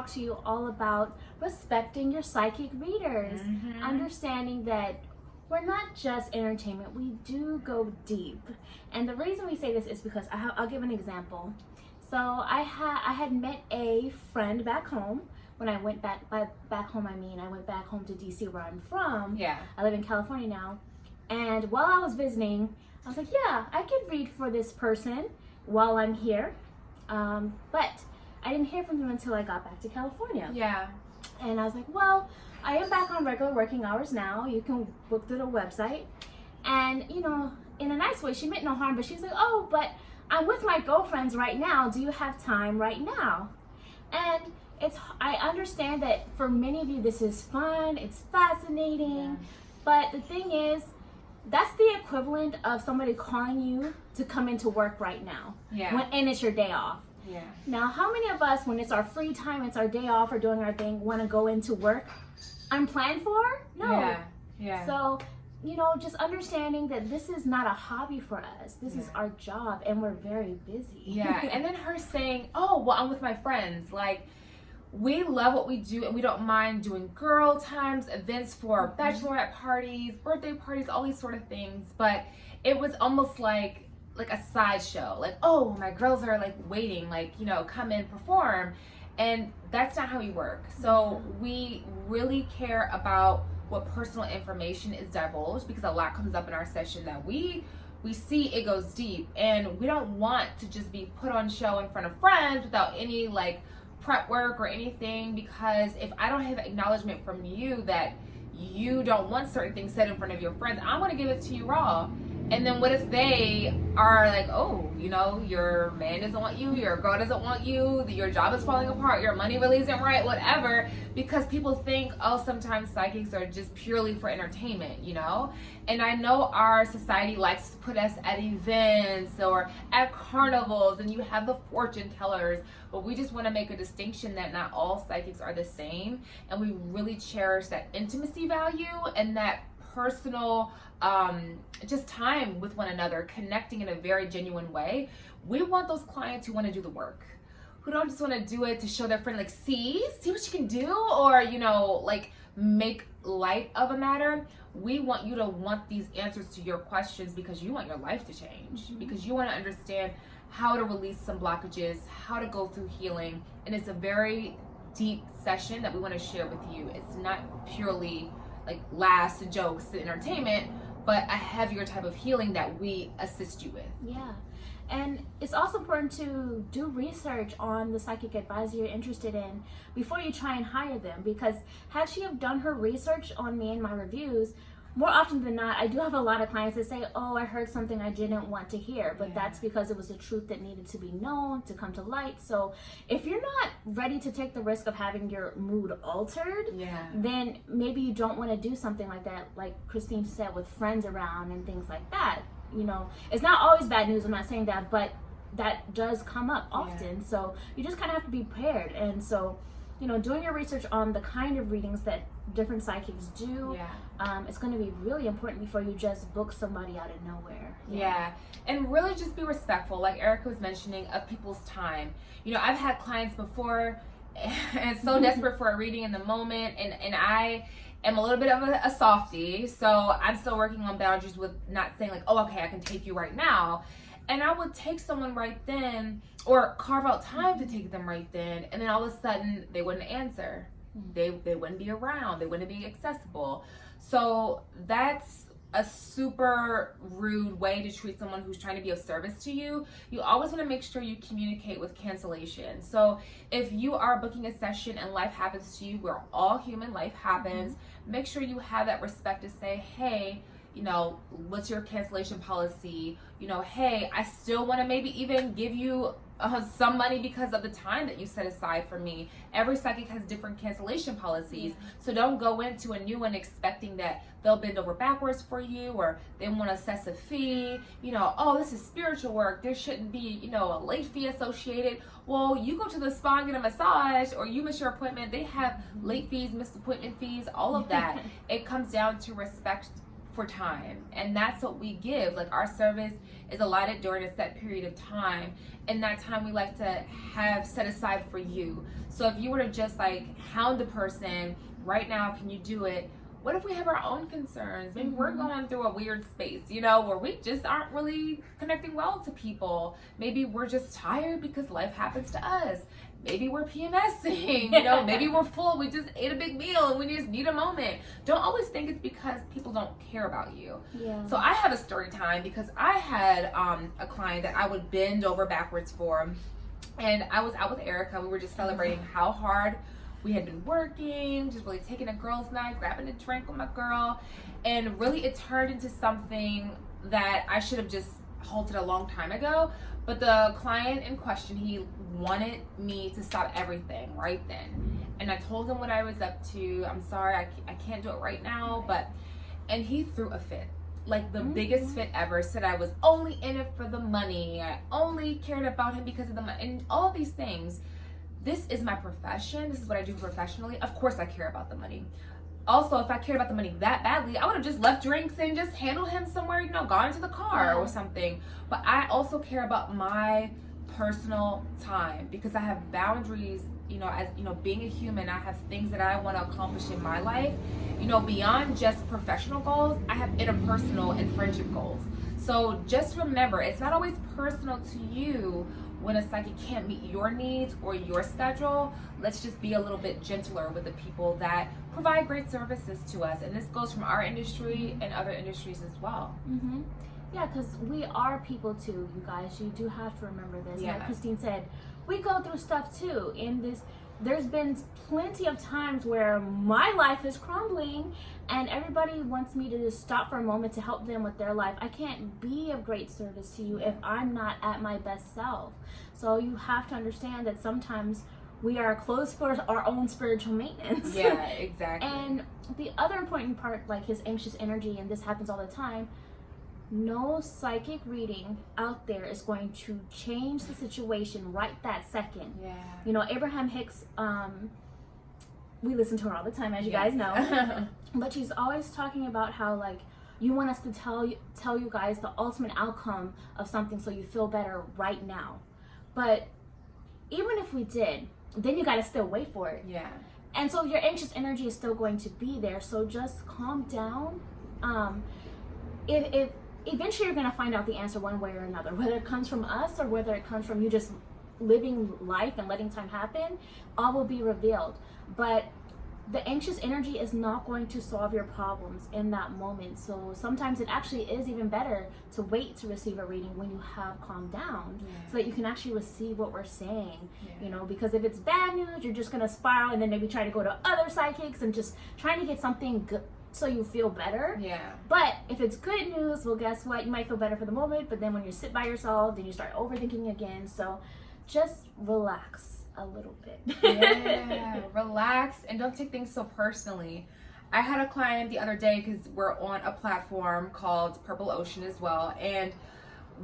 talk to you all about respecting your psychic readers, understanding that we're not just entertainment, we do go deep. And the reason we say this is because I'll give an example. So I had met a friend back home. When I went back home, I went back home to DC, where I'm from. Yeah. I live in California now. And while I was visiting, I was like, yeah, I could read for this person while I'm here. But I didn't hear from them until I got back to California. Yeah. And I was like, well, I am back on regular working hours now. You can book through the website. And, you know, in a nice way, she meant no harm, but she's like, oh, but I'm with my girlfriends right now. Do you have time right now? And I understand that for many of you, this is fun. It's fascinating. But the thing is, that's the equivalent of somebody calling you to come into work right now. And it's your day off. Yeah. Now, how many of us, when it's our free time, it's our day off or doing our thing, want to go into work unplanned for? No. Yeah. So, you know, just understanding that this is not a hobby for us. This is our job, and we're very busy. Yeah. And then her saying, oh, well, I'm with my friends. Like, we love what we do, and we don't mind doing girl times, events for bachelorette parties, birthday parties, all these sort of things. But it was almost like a sideshow. Like, oh, my girls are like waiting, like, you know, come and perform. And that's not how we work. So we really care about what personal information is divulged, because a lot comes up in our session that we see it goes deep, and we don't want to just be put on show in front of friends without any like prep work or anything, because if I don't have acknowledgement from you that you don't want certain things said in front of your friends, I'm going to give it to you raw. And then what if they are like, oh, you know, your man doesn't want you, your girl doesn't want you, your job is falling apart, your money really isn't right, whatever, because people think, oh, sometimes psychics are just purely for entertainment, you know? And I know our society likes to put us at events or at carnivals, and you have the fortune tellers, but we just want to make a distinction that not all psychics are the same, and we really cherish that intimacy value and that personal just time with one another, connecting in a very genuine way. We want those clients who want to do the work, who don't just want to do it to show their friend, like, see what you can do, or, you know, like, make light of a matter. We want you to want these answers to your questions because you want your life to change, because you want to understand how to release some blockages, how to go through healing. And it's a very deep session that we want to share with you. It's not purely like laughs and jokes and entertainment, but a heavier type of healing that we assist you with. Yeah. And it's also important to do research on the psychic advisor you're interested in before you try and hire them, because had she have done her research on me and my reviews, more often than not, I do have a lot of clients that say, oh, I heard something I didn't want to hear, but that's because it was a truth that needed to be known, to come to light. So if you're not ready to take the risk of having your mood altered, then maybe you don't want to do something like that, like Christine said, with friends around and things like that. You know, it's not always bad news, I'm not saying that, but that does come up often. So you just kind of have to be prepared. And so, you know, doing your research on the kind of readings that different psychics do, it's going to be really important before you just book somebody out of nowhere. And really just be respectful, like Erika was mentioning, of people's time. You know, I've had clients before and so desperate for a reading in the moment, and I am a little bit of a softie, so I'm still working on boundaries with not saying like, oh, okay, I can take you right now. And I would take someone right then, or carve out time to take them right then, and then all of a sudden they wouldn't answer. They wouldn't be around. They wouldn't be accessible. So that's a super rude way to treat someone who's trying to be of service to you. You always want to make sure you communicate with cancellation. So if you are booking a session and life happens to you, we're all human, life happens, make sure you have that respect to say, hey, you know, what's your cancellation policy? You know, hey, I still want to maybe even give you some money because of the time that you set aside for me. Every psychic has different cancellation policies. So don't go into a new one expecting that they'll bend over backwards for you, or they want to assess a fee. You know, oh, this is spiritual work, there shouldn't be, you know, a late fee associated. Well, you go to the spa and get a massage, or you miss your appointment, they have late fees, missed appointment fees, all of that. It comes down to respect for time, and that's what we give. Like, our service is allotted during a set period of time, and that time we like to have set aside for you. So if you were to just like hound the person right now, can you do it? What if we have our own concerns? Maybe we're going through a weird space, you know, where we just aren't really connecting well to people. Maybe we're just tired because life happens to us. Maybe we're PMSing, you know, maybe we're full, we just ate a big meal and we just need a moment. Don't always think it's because people don't care about you. Yeah. So I have a story time because I had a client that I would bend over backwards for. And I was out with Erika. We were just celebrating how hard we had been working, just really taking a girl's night, grabbing a drink with my girl. And really it turned into something that I should have just halted a long time ago. But the client in question, he wanted me to stop everything right then. And I told him what I was up to. I'm sorry, I can't do it right now. And he threw a fit. Like the biggest fit ever. Said I was only in it for the money. I only cared about him because of the money. And all of these things. This is my profession. This is what I do professionally. Of course I care about the money. Also, if I cared about the money that badly, I would have just left drinks and just handled him somewhere, you know, gone to the car or something. But I also care about my personal time because I have boundaries, you know, as you know, being a human, I have things that I want to accomplish in my life, you know, beyond just professional goals. I have interpersonal and friendship goals. So just remember, it's not always personal to you when a psychic can't meet your needs or your schedule. Let's just be a little bit gentler with the people that provide great services to us. And this goes from our industry and other industries as well. Yeah, because we are people too, you guys. You do have to remember this. Yeah. Like Christine said, we go through stuff too. There's been plenty of times where my life is crumbling and everybody wants me to just stop for a moment to help them with their life. I can't be of great service to you if I'm not at my best self. So you have to understand that sometimes we are closed for our own spiritual maintenance. Yeah, exactly. And the other important part, like his anxious energy, and this happens all the time, no psychic reading out there is going to change the situation right that second. Yeah. You know, Abraham Hicks, we listen to her all the time, as you guys know. But she's always talking about how, like, you want us to tell you guys the ultimate outcome of something so you feel better right now. But even if we did, then you got to still wait for it. Yeah. And so your anxious energy is still going to be there. So just calm down. If eventually you're going to find out the answer one way or another, whether it comes from us or whether it comes from you just living life and letting time happen, all will be revealed. But the anxious energy is not going to solve your problems in that moment. So sometimes it actually is even better to wait to receive a reading when you have calmed down, so that you can actually receive what we're saying. You know, because if it's bad news, you're just going to spiral and then maybe try to go to other psychics and just trying to get something good so you feel better. But if it's good news, well, guess what? You might feel better for the moment, but then when you sit by yourself, then you start overthinking again. So just relax a little bit. Relax and don't take things so personally. I had a client the other day because we're on a platform called Purple Ocean as well, and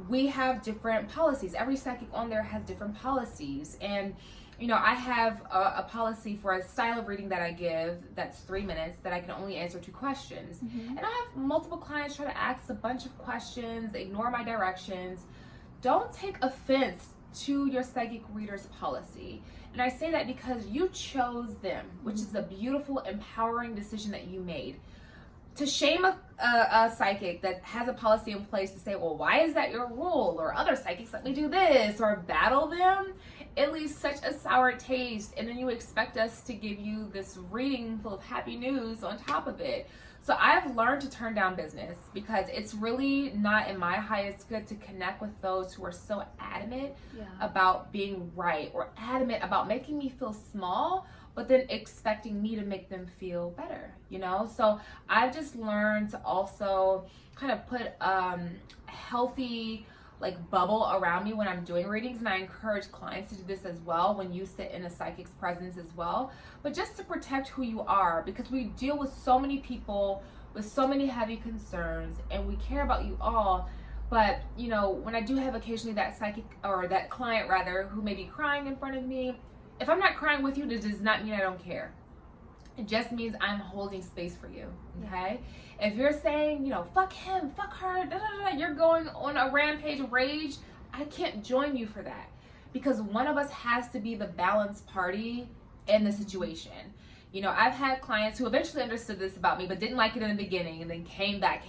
we have different policies. Every psychic on there has different policies, and you know, I have a policy for a style of reading that I give that's 3 minutes, that I can only answer 2 questions. And I have multiple clients try to ask a bunch of questions, they ignore my directions. Don't take offense to your psychic reader's policy. And I say that because you chose them, which is a beautiful, empowering decision that you made. To shame a psychic that has a policy in place to say, well, why is that your rule? Or other psychics let me do this, or battle them, it leaves such a sour taste. And then you expect us to give you this reading full of happy news on top of it. So I've learned to turn down business because it's really not in my highest good to connect with those who are so adamant about being right, or adamant about making me feel small, but then expecting me to make them feel better, you know? So I've just learned to also kind of put healthy like bubble around me when I'm doing readings, and I encourage clients to do this as well when you sit in a psychic's presence as well. But just to protect who you are, because we deal with so many people with so many heavy concerns, and we care about you all. But you know, when I do have occasionally that psychic, or that client rather, who may be crying in front of me, if I'm not crying with you, that does not mean I don't care. It just means I'm holding space for you, okay? If you're saying, fuck him, fuck her, you're going on a rampage of rage, I can't join you for that. Because one of us has to be the balanced party in the situation. I've had clients who eventually understood this about me, but didn't like it in the beginning, and then came back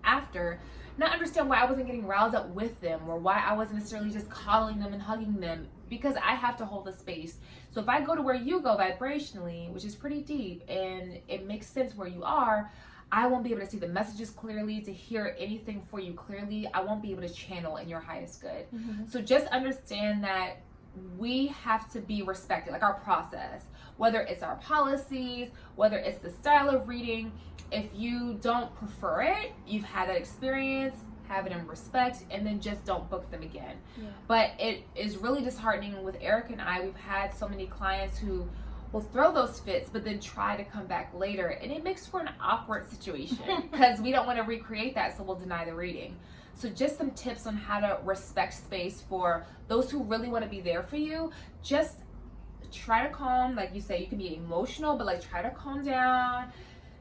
after, not understand why I wasn't getting riled up with them, or why I wasn't necessarily just coddling them and hugging them, because I have to hold the space. So if I go to where you go vibrationally, which is pretty deep, and it makes sense where you are, I won't be able to see the messages clearly, to hear anything for you clearly. I won't be able to channel in your highest good. So just understand that we have to be respected, like our process, whether it's our policies, whether it's the style of reading. If you don't prefer it, you've had that experience, have it in respect, and then just don't book them again. But it is really disheartening with Erika and I. We've had so many clients who will throw those fits, but then try to come back later, and it makes for an awkward situation because we don't want to recreate that, so we'll deny the reading. So just some tips on how to respect space for those who really want to be there for you. Just try to calm, like you say, you can be emotional, but try to calm down,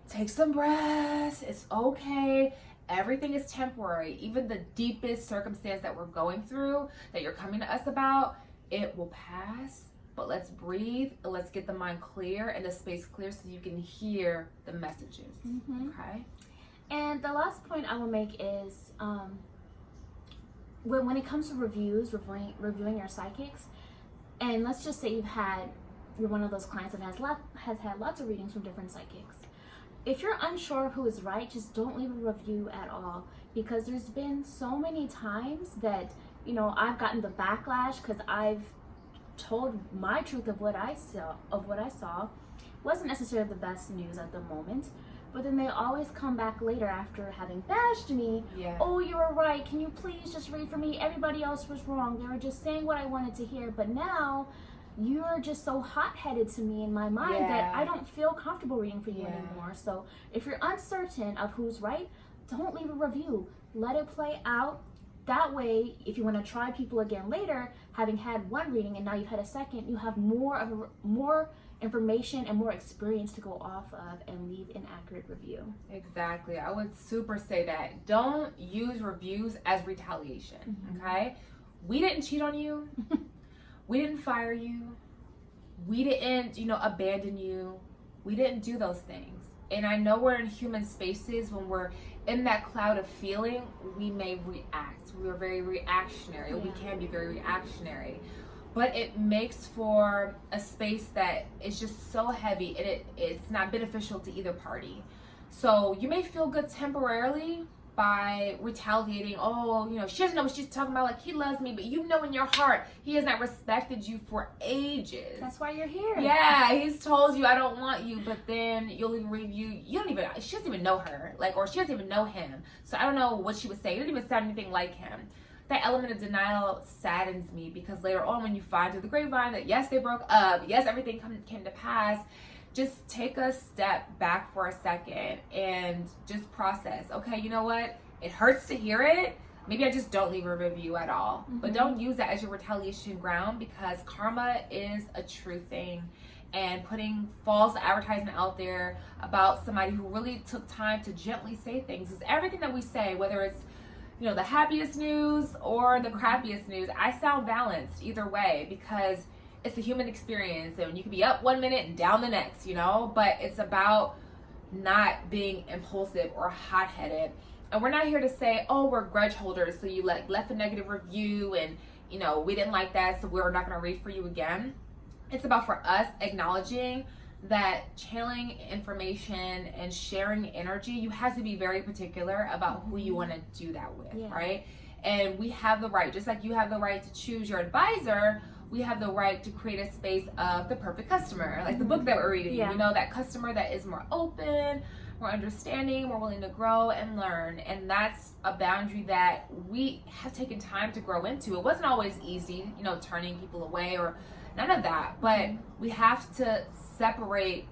take some breaths. It's okay. Everything is temporary. Even the deepest circumstance that we're going through, that you're coming to us about, it will pass. But let's breathe, and let's get the mind clear and the space clear so you can hear the messages. Okay? And the last point I will make is when it comes to reviewing your psychics, and let's just say you're one of those clients that has had lots of readings from different psychics. If you're unsure of who is right, just don't leave a review at all, because there's been so many times that I've gotten the backlash because I've told my truth of what I saw. Wasn't necessarily the best news at the moment, but then they always come back later after having bashed me. Oh, you were right, can you please just read for me? Everybody else was wrong, they were just saying what I wanted to hear, but now you're just so hot-headed to me in my mind that I don't feel comfortable reading for you anymore. So if you're uncertain of who's right, don't leave a review. Let it play out. That way, if you want to try people again later, having had one reading and now you've had a second, you have more information and more experience to go off of and leave an accurate review. Exactly. I would super say that. Don't use reviews as retaliation, okay? We didn't cheat on you. We didn't fire you. We didn't, abandon you. We didn't do those things. And I know we're in human spaces. When we're in that cloud of feeling, we may react. We are very reactionary. We can be very reactionary. But it makes for a space that is just so heavy, and it's not beneficial to either party. So you may feel good temporarily by retaliating. She doesn't know what she's talking about, he loves me, but in your heart he has not respected you for ages. That's why you're here. He's told you I don't want you, but then you'll even review, she doesn't even know her, or she doesn't even know him, so I don't know what she was saying. It didn't even sound anything like him. That element of denial saddens me, because later on when you find through the grapevine that yes, they broke up, yes, everything came to pass, just take a step back for a second and just process. Okay, you know what? It hurts to hear it. Maybe I just don't leave a review at all. But don't use that as your retaliation ground, because karma is a true thing. And putting false advertisement out there about somebody who really took time to gently say things, is everything that we say, whether it's the happiest news or the crappiest news, I sound balanced either way, because it's the human experience, and you can be up one minute and down the next, but it's about not being impulsive or hot-headed. And we're not here to say, we're grudge holders, so you left a negative review and we didn't like that, so we're not going to read for you again. It's about for us acknowledging that channeling information and sharing energy, you have to be very particular about who you want to do that with, right? And we have the right, just like you have the right to choose your advisor, we have the right to create a space of the perfect customer, like the book that we're reading. That customer that is more open, more understanding, more willing to grow and learn. And that's a boundary that we have taken time to grow into. It wasn't always easy, turning people away or none of that, but we have to separate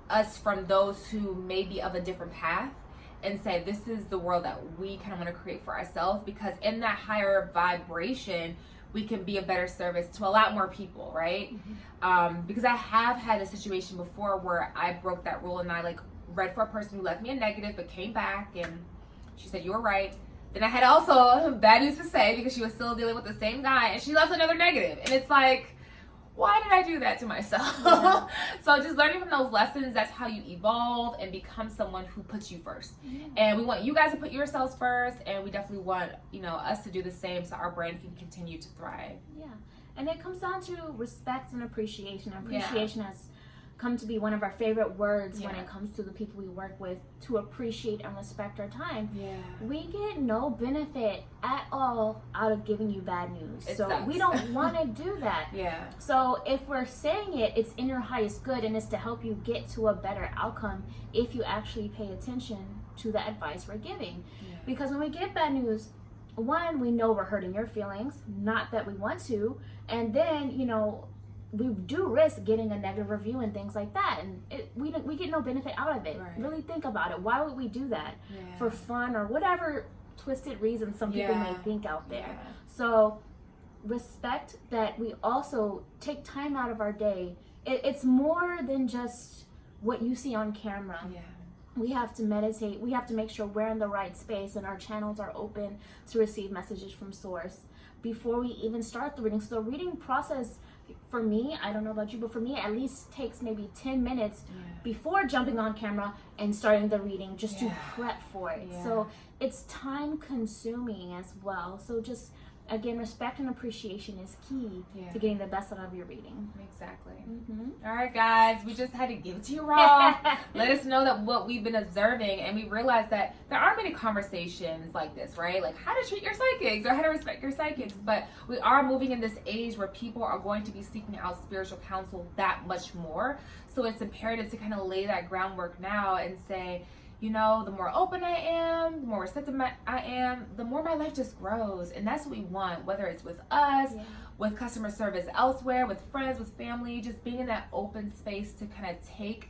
us from those who may be of a different path and say, this is the world that we kind of want to create for ourselves, because in that higher vibration, we can be a better service to a lot more people, right? Because I have had a situation before where I broke that rule, and I like read for a person who left me a negative but came back and she said, "You were right." Then I had also bad news to say because she was still dealing with the same guy and she left another negative. And it's like, why did I do that to myself? Yeah. So just learning from those lessons, that's how you evolve and become someone who puts you first. Yeah. And we want you guys to put yourselves first, and we definitely want, you know, us to do the same so our brand can continue to thrive. Yeah. And it comes down to respect and appreciation. Appreciation has come to be one of our favorite words when it comes to the people we work with, to appreciate and respect our time. We get no benefit at all out of giving you bad news. It sucks. We don't want to do that. So if we're saying it, it's in your highest good, and it's to help you get to a better outcome if you actually pay attention to the advice we're giving. Because when we get bad news, one, we know we're hurting your feelings, not that we want to, and then, you know, we do risk getting a negative review and things like that, and we get no benefit out of it. Really think about it. Why would we do that? For fun or whatever twisted reasons some people may think out there. So respect that we also take time out of our day. It's more than just what you see on camera. We have to meditate. We have to make sure we're in the right space and our channels are open to receive messages from source before we even start the reading. So the reading process, for me, I don't know about you, but for me, at least takes maybe 10 minutes before jumping on camera and starting the reading, just to prep for it. So it's time consuming as well. So just, again, respect and appreciation is key to getting the best out of your reading. Exactly. All right, guys, we just had to give it to you raw. Let us know that what we've been observing, and we realized that there aren't many conversations like this, right? Like how to treat your psychics or how to respect your psychics. But we are moving in this age where people are going to be seeking out spiritual counsel that much more. So it's imperative to kind of lay that groundwork now and say, you know, the more open I am, the more receptive I am, the more my life just grows. And that's what we want, whether it's with us, with customer service elsewhere, with friends, with family, just being in that open space to kind of take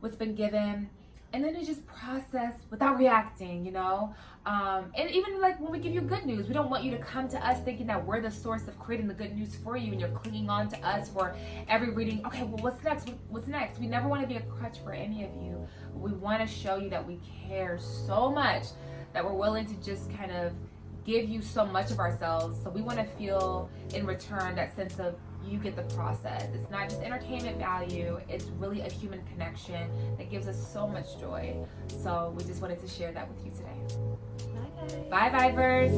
what's been given and then to just process without reacting, you know? And even like when we give you good news, we don't want you to come to us thinking that we're the source of creating the good news for you and you're clinging on to us for every reading. Okay, well, what's next? What's next? We never want to be a crutch for any of you. We want to show you that we care so much that we're willing to just kind of give you so much of ourselves. So we want to feel in return that sense of you get the process. It's not just entertainment value, it's really a human connection that gives us so much joy. So we just wanted to share that with you today. Bye, guys. Bye, Vibers.